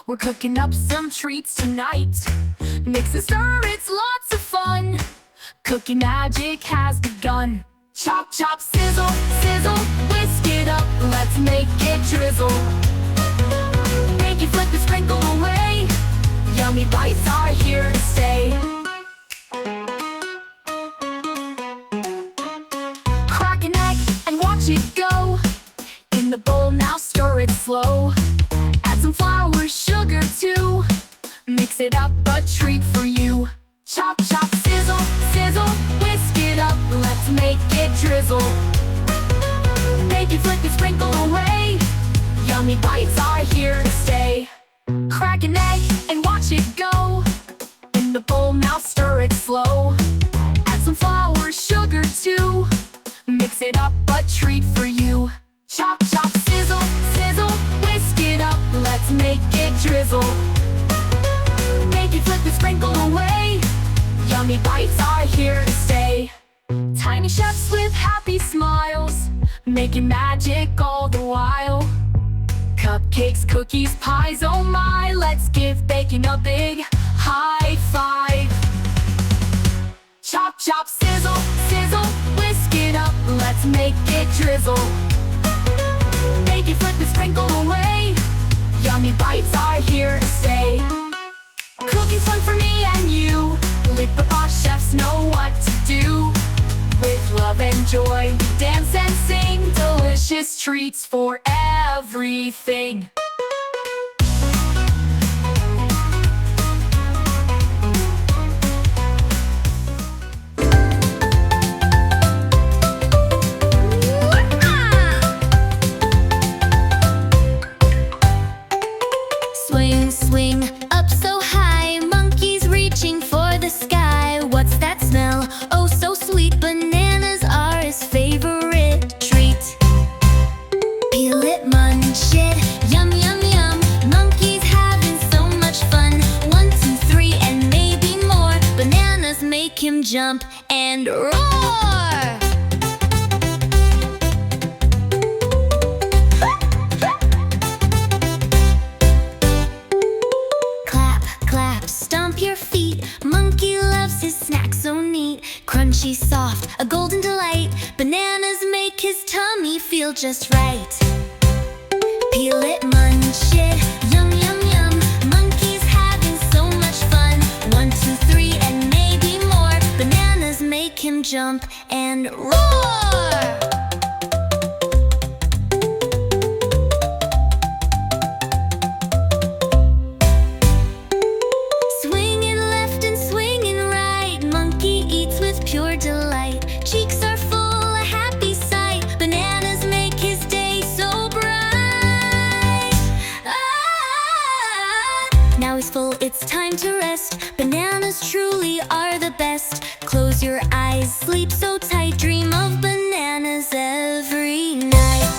We're cooking up some treats tonight. Mix and stir, it's lots of fun. Cookie magic has begun. Chop, chop, sizzle, sizzle, whisk it up, let's make it drizzle. Make it flip and sprinkle away. Yummy bites are here to stay. Crack an egg and watch it go. In the bowl now, stir it slow. Add some flour, sugar too. Mix it up, a treat for you. Chop, chop, sizzle, sizzle, whisk it up, let's make it drizzle. Make it flip and sprinkle away. Yummy bites are here to stay. Crack an egg and watch it go. In the bowl now, stir it slow. Add some flour, sugar too. Mix it up, a treat for you. Chop, chop, sizzle, sizzle, whisk it up, let's make it drizzle. Make it flip and sprinkle away. Yummy bites are here to stay. Tiny chefs with happy smiles, making magic all the while. Cupcakes, cookies, pies, oh my, let's give baking a big high five. Chop, chop, sizzle, sizzle, whisk it up, let's make it drizzle. Make it flip and sprinkle away. Yummy bites are here to stay. Cooking's fun for me and you. Lipapaa chefs know what to do. With love and joy, dance and sing. Delicious treats for everything. Swing, swing, up so high, monkeys reaching for the sky. What's that smell? Oh, so sweet. Bananas are his favorite treat. Peel it, munch it, yum, yum, yum. Monkeys having so much fun. 1, 2, 3, and maybe more. Bananas make him jump and roar. Clap, clap, stomp your feet. Monkey loves his snack so neat. Crunchy, soft, a golden delight. Bananas make his tummy feel just right. Peel it, munch it, yum, yum, yum. Monkeys having so much fun. 1, 2, 3, and maybe more. Bananas make him jump and roar. Swinging left and swinging right, monkey eats with pure delight. Cheeks are full, a happy sight. Bananas make his day so bright. Now he's full, it's time to rest. Bananas truly are the best. Close your eyes, sleep so tight. Dream of bananas every night.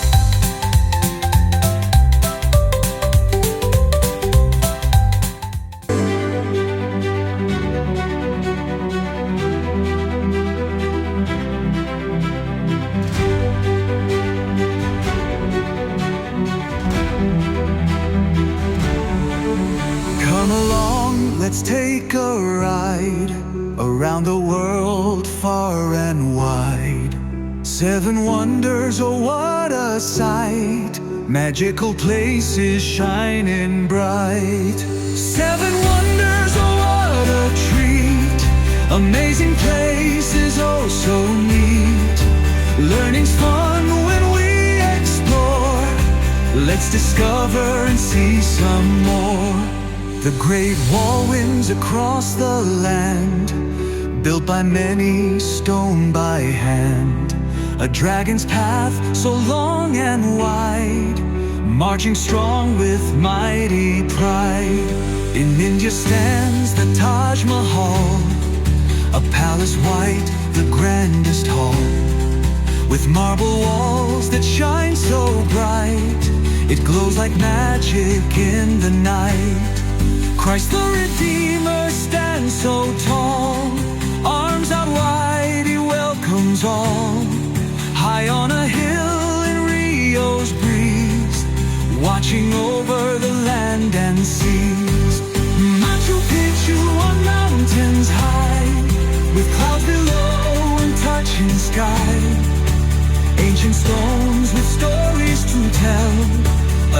Come along, let's take a ride around the world far and wide. 7 wonders, oh what a sight. Magical places shining bright. 7 wonders, oh what a treat. Amazing places, oh so neat. Learning's fun when we explore. Let's discover and see some more. The great wall winds across the land, built by many, stone by hand. A dragon's path so long and wide, marching strong with mighty pride. In India stands the Taj Mahal, a palace white, the grandest hall, with marble walls that shine so bright. It glows like magic in the night. Christ the Redeemer stands so tall, arms out wide, he welcomes all. High on a hill in Rio's breeze, watching over the land and sea. ancient sky, ancient stones with stories to tell,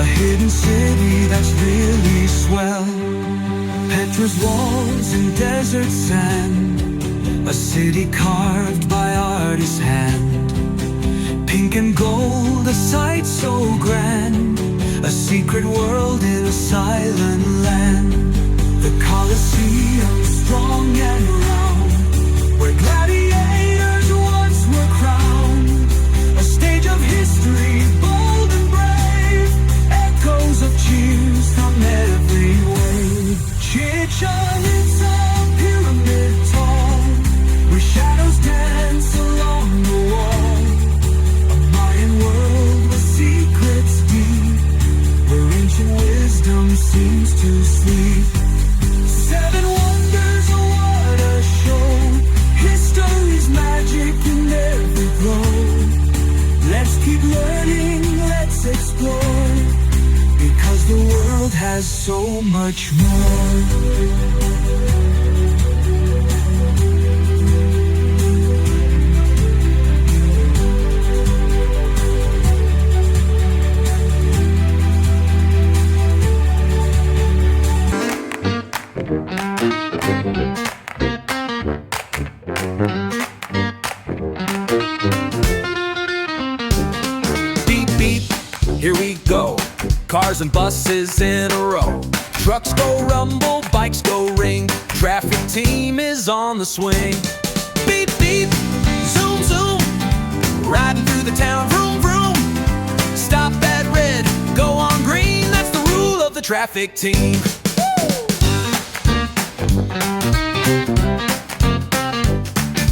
a hidden city that's really swell. Petra's walls in desert sand, a city carved by artist's hand. Pink and gold, a sight so grand, a secret world in a silent land. The Colosseum, strong and round, where gladiators once were crowned. A stage of history, bold and brave, echoes of cheers from every wave. Chichen Itza, pyramid tall, where shadows dance along the wall. A Mayan world with secrets deep, where ancient wisdom seems to sleep. Seven wonders, oh what a show, history's magic in every glow. Let's keep learning, let's explore, because the world has so much more. Beep, beep, here we go. Cars and buses in a row. Trucks go rumble, bikes go ring. Traffic team is on the swing. Beep, beep, zoom, zoom. Riding through the town, vroom, vroom. Stop at red, go on green. That's the rule of the traffic team.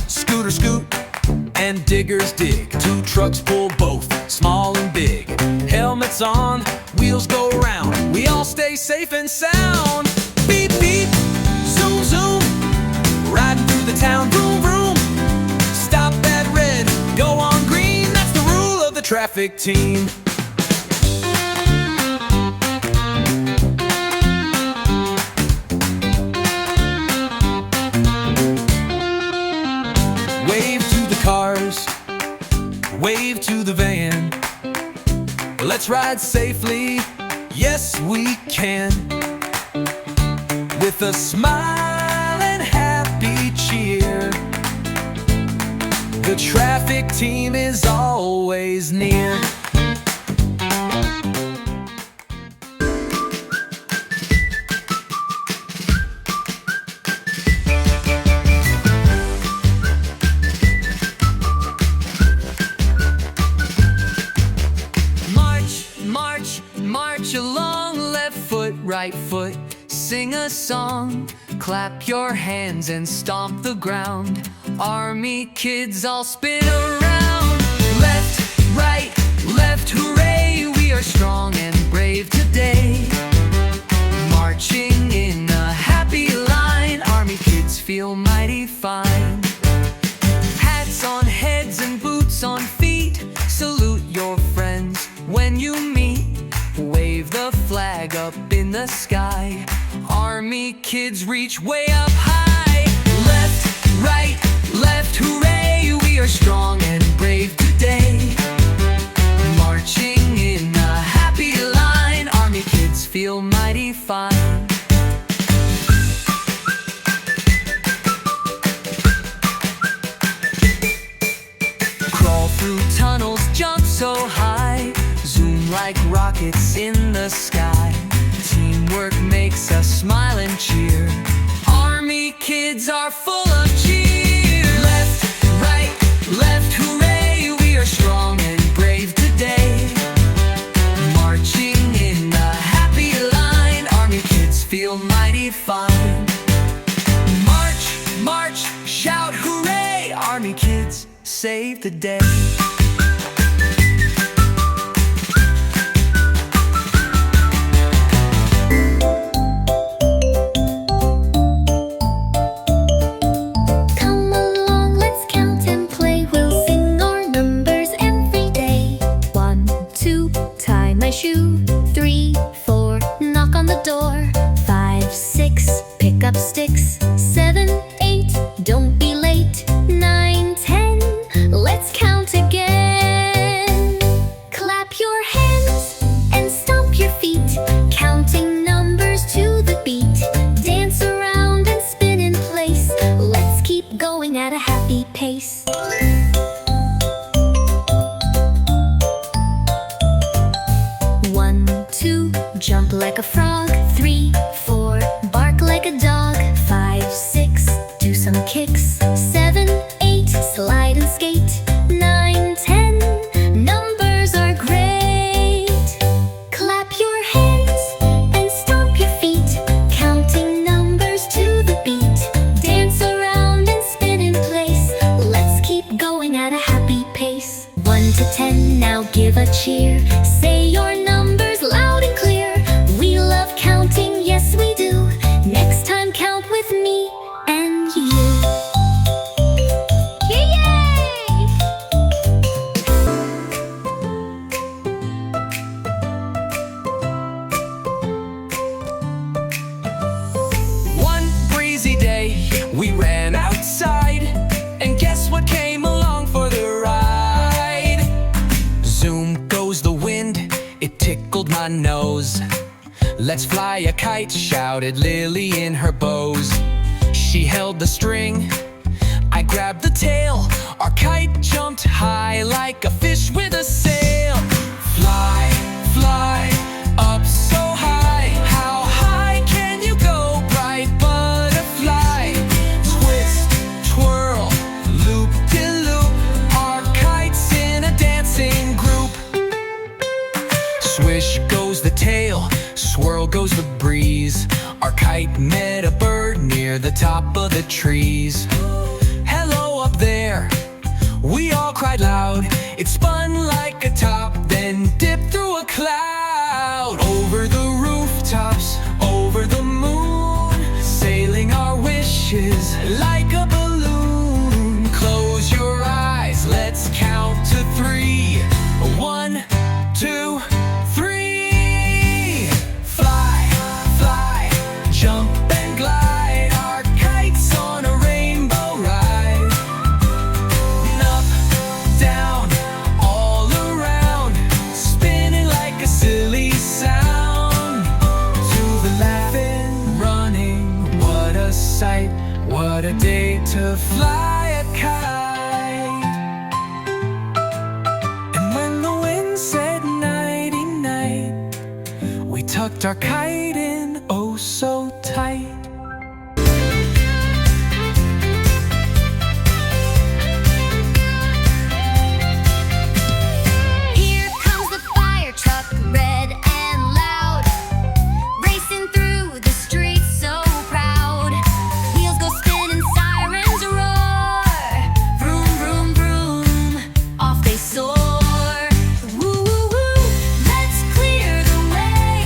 Scooter scoot and diggers dig. Two trucks pull both, small and big. Helmets on, wheels go round. We all stay safe and sound. Beep, beep, zoom, zoom. Riding through the town, vroom, vroom. Stop at red, go on green. That's the rule of the traffic team. Wave to the cars, wave to the van. Let's ride safely, yes we can. With a smile and happy cheer, the traffic team is always near. March along, left foot, right foot, sing a song. Clap your hands and stomp the ground. Army kids all spin around. Left, right, left, hooray. We are strong and brave today. Marching in a happy line. Army kids feel mighty fine. Hats on heads and boots on feet. Salute your friends when you meet. Wave the flag up in the sky. Army kids reach way up high. Left, right, left, hooray. We are strong and brave today. Marching in a happy line. Army kids feel mighty fine. Crawl through tunnels, jump so high. Zoom like rockets in the sky. Teamwork makes us smile and cheer. Army kids are full of cheer. Left, right, left, hooray. We are strong and brave today. Marching in a happy line. Army kids feel mighty fine. March, march, shout hooray. Army kids save the day. Pick up sticks. 7, 8, don't be late. 9, 10, at a happy pace. 1, 2, jump like a frog. 3, 4, bark like a dog. 5, 6, do some kicks. 7, 8, slide and skate. 9, 10, numbers are great. Clap your hands and stomp your feet, counting numbers to the beat. Dance around and spin in place. Let's keep going at a happy pace. 1 to 10, now give a cheer. Say your numbers loud and clear. We love counting, yes we do. Next time count with me and you. Yay! One breezy day, we ran outside, and guess what came along for the ride? Zoom goes the wind, it tickled my nose. Let's fly a kite, shouted Lily in her bows. She held the string, I grabbed the tail. Our kite jumped high like a fish with a sail. Fly, fly, up so high. How high can you go, bright butterfly? Twist, twirl, loop-de-loop. Our kite's in a dancing group. Swish goes the tail, swirl goes the breeze. Our kite met a bird near the top of the trees. Hello up there, we all cried loud. It spun like a top, then dipped through a cloud. Over the rooftops, over the moon, sailing our wishes like a balloon. Close your eyes, let's count to 3. 1, 2, 3. Fly, fly, jump and glide. Our kite's on a rainbow ride. Up, down, all around, spinning like a silly sound. To the laughing, running, what a sight, what a day to fly a kite. And when the wind said nighty-night, we tucked our kite in oh so tight. Here comes the fire truck, red and loud, racing through the streets so proud. Wheels go spinning, sirens roar. Vroom, vroom, vroom, off they soar. Woo, woo, woo, let's clear the way.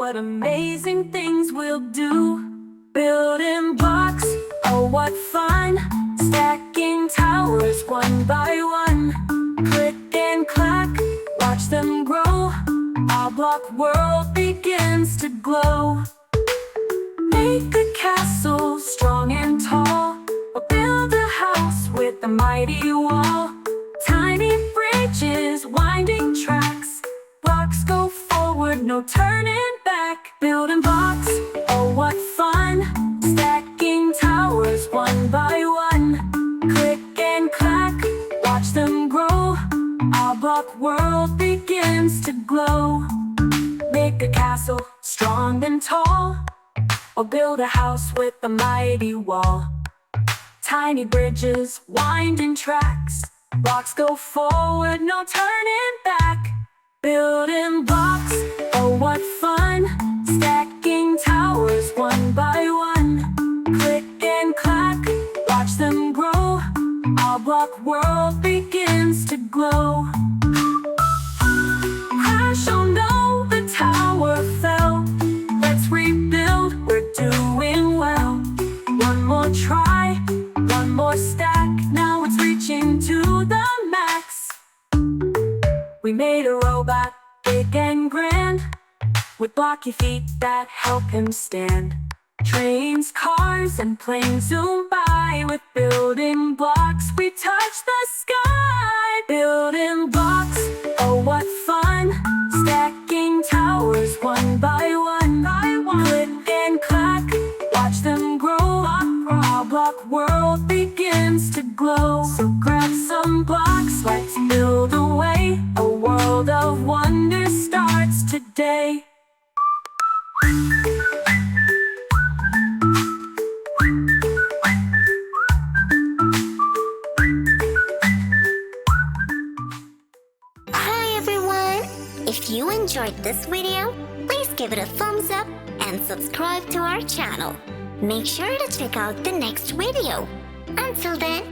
what amazing things we'll do. Building blocks, oh what fun. Stacking towers one by one. Click and clack, watch them grow. Our block world begins to glow. Make a castle strong and tall, or build a house with a mighty wall. Tiny bridges, winding tracks, blocks go forward, no turning back. Building blocks, oh what fun. Stacking towers one by one. Click and clack, watch them grow. Our block world begins to glow. Make a castle strong and tall, or build a house with a mighty wall. Tiny bridges, winding tracks, blocks go forward, no turning back. Building blocks, oh what fun. Stacking towers one by one. Click and clack, watch them grow. Our block world begins to glow. Crash, oh no, the tower fell. Let's rebuild, we're doing well. One more try, one more stack. Now it's reaching to the max. We made a robot, big and grand, with blocky feet that help him stand. Trains, cars, and planes zoom by. With building blocks, we touch the sky. Building blocks, oh what fun. Stacking towers one by one. Click and clack, watch them grow. Our block world begins to glow. So grab some blocks, let's build away. A world of wonder starts today. Hi everyone! If you enjoyed this video, please give it a thumbs up and subscribe to our channel. Make sure to check out the next video. Until then,